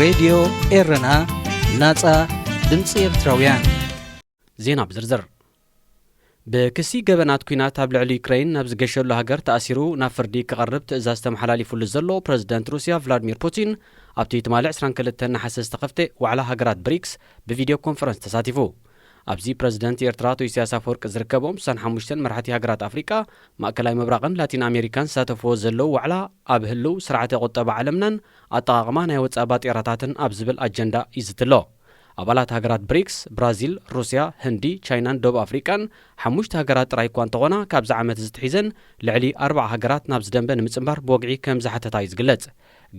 ሬድዮ ኤረና ናጻ ድምፂ ኤርትራውያን ዜና ብዝርዝር ብክሲ ገበናት ኩናት ኣብ ልዕሊ ዩክሬን ናብ ዝገሸሉ ሃገር ተኣሲሩ ናብ ፍርዲ ክቐርብ ትእዛዝ ተመሓላሊፉሉ ዘሎ ፕረዚደንት ሩስያ ቭላድሚር ፑቲን ኣብቲ ትማልዕ 22 ናሓሰ ዝተኸፍተ ዋዕላ ሃገራት ብሪክስ ብቪድዮ ኮንፈረንስ ተሳቲፉ ኣብዚ ፕረዚደንት ኤርትራ አቶ ኢሳያስ አፈወርቂ ዝርከቦም 65 መራሕቲ ሃገራት ኣፍሪቃ ማእከላይ ምብራቕን ላቲን ኣሜሪካን ዝሳተፍዎ ዘለው ዋዕላ ኣብ ህልው ስርዓተ ቁጠባ ዓለምናን ኣጠቓቕማ ናይ ወፃኢ ባጤራታትን ኣብ ዝብል ኣጀንዳ ይዝትሎ ኣባላት ሃገራት ብሪክስ ብራዚል፣ ሩስያ፣ ህንዲ፣ ቻይናን ደቡብ ኣፍሪቃን 5 ሃገራት ጥራይ እኳ እንተኾና ካብዚ ዓመት ዝትሒዘን ልዕሊ 40 ሃገራት ናብ ዝደንበ ንምፅምባር ብወግዒ ከም ዝሓተታ እዩ ዝግለጽ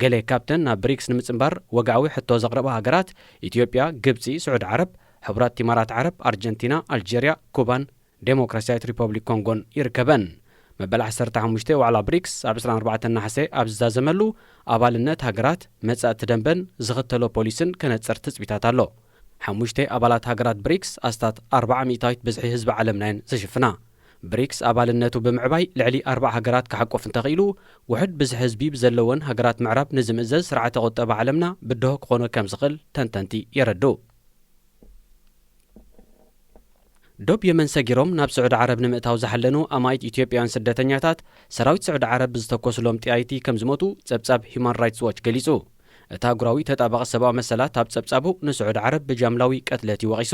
ገለ ካብተን ናብ ብሪክስ ንምፅምባር ወግዓዊ ሕቶ ዘቕረባ ሃገራት ኢትዮጵያ፣ ግብፂ፣ ስዑድ ዓረብ፣ ሕቡራት ኢማራት ዓረብ፣ ኣርጀንቲና፣ ኣልጀርያ፣ ኩባን ዴሞክራሲያዊት ሪፐብሊክ ኮንጎን ይርከበን መበል 15 ዋዕላ ብሪክስ ኣብ 24 ናሓሰ ኣብ ዝዛዘመሉ ኣባልነት ሃገራት መጻእቲ ደንበን ዝኽተሎ ፖሊስን ከነጽር ትጽቢታት ኣሎ 5 ኣባላት ሃገራት ብሪክስ ኣስታት 40 ሚእታዊት ብዝሒ ህዝቢ ዓለምናን ዝሽፍና ብሪክስ ኣባልነቱ ብምዕባይ ልዕሊ 40 ሃገራት ክሓቆፍ እንተኽኢሉ ውሕድ ብዝሒ ህዝቢ ብዘለወን ሃገራት ምዕራብ ንዝምእዘዝ ስርዓተ ቁጠባ ዓለምና ብድሆ ክኾነ ከም ዝኽእል ተንተንቲ የረድኡ ዶብ የመን ሰጊሮም ናብ ስዑድ ዓረብ ንምእታው ዝሓለኑ ኣማይት ኢትዮጵያውያን ስደተኛታት ሰራዊት ስዑድ ዓረብ ብዝተኮስሎም ጥያይቲ ከም ዝሞቱ ጸብጻብ ሂውማን ራይትስ ዎች ገሊጹ እታ ጉራዊ ተጣባቒ ሰብኣዊ መሰላት ኣብ ጸብጻቡ ንስዑድ ዓረብ ብጃምላዊ ቀትለት ይወቒሱ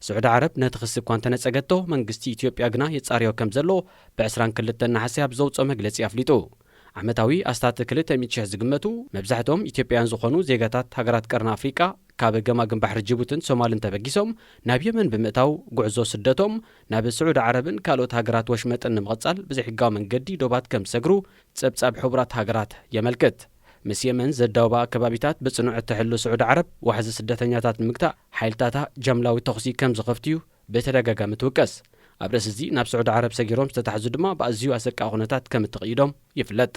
ስዑድ ዓረብ ነቲ ክሲ እኳ እንተነጸገቶ መንግስቲ ኢትዮጵያ ግና የጻርዮ ከም ዘሎ ብ22 ናሓሰ ኣብ ዘውፅኦ መግለጺ ኣፍሊጡ ዓመታዊ ኣስታት 200,000 ዝግመቱ መብዛሕትኦም ኢትዮጵያውያን ዝኾኑ ዜጋታት ሃገራት ቀርኒ ኣፍሪቃ ካብ ገማግም ባሕሪ ጅቡትን ሶማልን ተበጊሶም ናብ የመን ብምእታው ጉዕዞ ስደቶም ናብ ስዑድ ዓረብን ካልኦት ሃገራት ወሽመጥን ንምቕጻል ብዘይሕጋዊ መንገዲ ዶባት ከም ዝሰግሩ ጸብጻብ ሕቡራት ሃገራት የመልክት ምስ የመን ዘዳውባ ከባቢታት ብጽኑዕ እትሕሉ ስዑድ ዓረብ ዋሕዚ ስደተኛታት ንምግታእ ሓይልታታ ጃምላዊ ተኽሲ ከም ዝኸፍትዩ ብተደጋጋሚ ትውቀስ ኣብ ርእሲ እዚ ናብ ስዑድ ዓረብ ሰጊሮም ዝተታሕዙ ድማ ብኣዝዩ ኣሰቃቂ ኩነታት ከም እትቕይዶም ይፍለጥ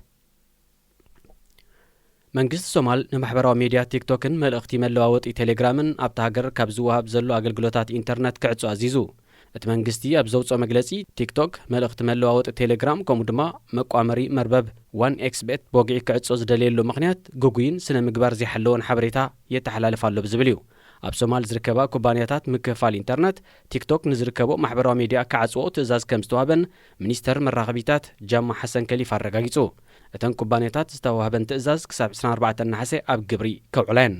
መንግስቲ ሶማል ንማሕበራዊ ሚድያ ቲክቶክን መልእኽቲ መለዋወጢ ቴሌግራምን ኣብቲ ሃገር ካብ ዝወሃብ ዘሎ ኣገልግሎታት ኢንተርነት ክዕጹ ኣዚዙ እቲ መንግስቲ ኣብ ዘውፅኦ መግለጺ ቲክቶክ መልእኽቲ መለዋወጢ ቴሌግራም ከምኡ ድማ መቋመሪ መርበብ 1xbet ብወግዒ ክዕጾ ዝደልየሉ ምኽንያት ጉጉይን ስነ ምግባር ዘይሓለወን ሓበሬታ የተሓላልፍ ኣሎ ብዝብል እዩ ኣብ ሶማል ዝርከባ ኩባንያታት ምክፍፋል ኢንተርነት ቲክቶክ ንዝርከቦ ማሕበራዊ ሚድያ ክዓጽዎ ትእዛዝ ከም ዝተዋህበን ሚኒስተር መራኸቢታት ጃማ ሓሰን ከሊፍ ኣረጋጊጹ እተን ኩባንያታት ዝተዋህበን ትእዛዝ ክሳብ 24 ናሓሰ ኣብ ግብሪ ከውዕለን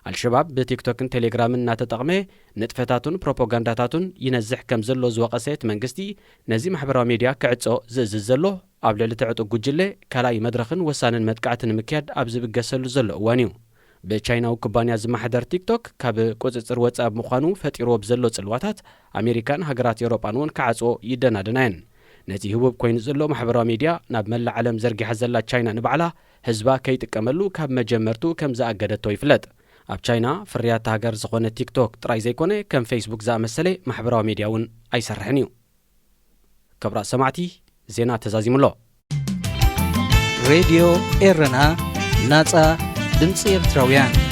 አልሸባብ በቲክቶክን ቴሌግራምን እናተጠቕመ ንጥፈታቱን ፕሮፓጋንዳታቱን ይነዝሕ ከም ዘሎ ዝወቐሰት መንግስቲ ነዚ ማሕበራዊ ሚድያ ክዕጾ ዝእዝዝ ዘሎ ኣብ ልዕሊ ትዕጡ ጉጅለ ካልኣይ መድረኽን ወሳንን መጥቃዕትን ንምክያድ ኣብ ዝብገሰሉ ዘሎ እዋን እዩ ብቻይናዊ ኩባንያ ዝመሓደር ቲክቶክ ካብ ቁፅፅር ወፃኢ ብምዃኑ ፈጢርዎ ብዘሎ ጽልዋታት ኣሜሪካን ሃገራት ኤውሮጳን እውን ክዓጽዎ ይደናደናየን ነቲ ህቡብ ኮይኑ ዘሎ ማሕበራዊ ሚድያ ናብ መላእ ዓለም ዘርጊሓ ዘላ ቻይና ንባዕላ ህዝባ ከይጥቀመሉ ካብ መጀመርቱ ከም ዝኣገደቶ ይፍለጥ ኣብ ቻይና ፍርያት ሃገር ዝኾነ ቲክቶክ ጥራይ ዘይኮነ ከም ፌስቡክ ዝኣመሰለ ማሕበራዊ ሚድያ እውን ኣይሰርሕን እዩ ክቡራት ሰማዕቲ ዜና ተዛዚሙሎ ሬድዮ ኤረና ናጻ ድምፂ ኤርትራውያን